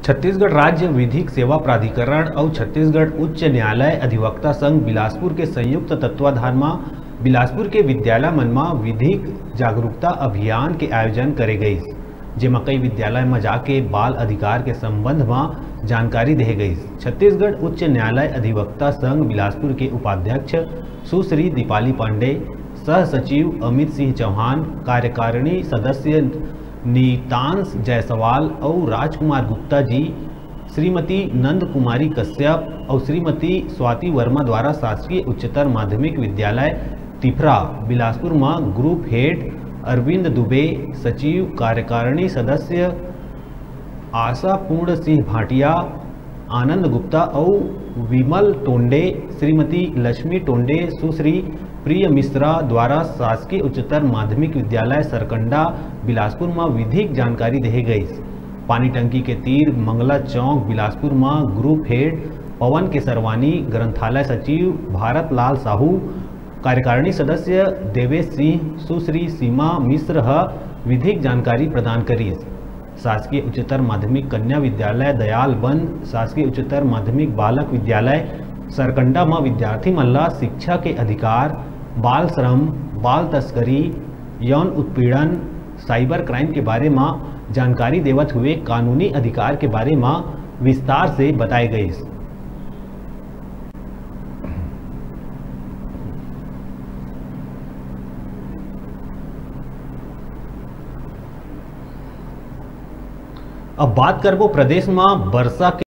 छत्तीसगढ़ राज्य विधिक सेवा प्राधिकरण और छत्तीसगढ़ उच्च न्यायालय अधिवक्ता संघ बिलासपुर के संयुक्त तत्वाधान में बिलासपुर के विद्यालय मन में विधिक जागरूकता अभियान के आयोजन करे गई, जेमा कई विद्यालय में जाके बाल अधिकार के संबंध में जानकारी दे गई। छत्तीसगढ़ उच्च न्यायालय अधिवक्ता संघ बिलासपुर के उपाध्यक्ष सुश्री दीपाली पांडे, सह सचिव अमित सिंह चौहान, कार्यकारिणी सदस्य नीतांश जायसवाल और राजकुमार गुप्ता जी, श्रीमती नंद कुमारी कश्यप और श्रीमती स्वाति वर्मा द्वारा शासकीय उच्चतर माध्यमिक विद्यालय तिफरा बिलासपुर में ग्रुप हेड अरविंद दुबे, सचिव कार्यकारिणी सदस्य आशा पूर्ण सिंह भाटिया, आनंद गुप्ता और विमल टोंडे, श्रीमती लक्ष्मी टोंडे, सुश्री प्रिय मिश्रा द्वारा शासकीय उच्चतर माध्यमिक विद्यालय सरकंडा बिलासपुर में विधिक जानकारी दी गई। पानी टंकी के तीर मंगला चौक बिलासपुर में ग्रुप हेड पवन केसरवानी, ग्रंथालय सचिव भारत लाल साहू, कार्यकारिणी सदस्य देवेश सिंह, सुश्री सीमा मिश्र विधिक जानकारी प्रदान करी। शासकीय उच्चतर माध्यमिक कन्या विद्यालय दयाल बंद, शासकीय उच्चतर माध्यमिक बालक विद्यालय सरकंडा में विद्यार्थी मन ला शिक्षा के अधिकार, बाल श्रम, बाल तस्करी, यौन उत्पीड़न, साइबर क्राइम के बारे में जानकारी देवत हुए कानूनी अधिकार के बारे में विस्तार से बताए गए। अब बात करबो प्रदेश में वर्षा के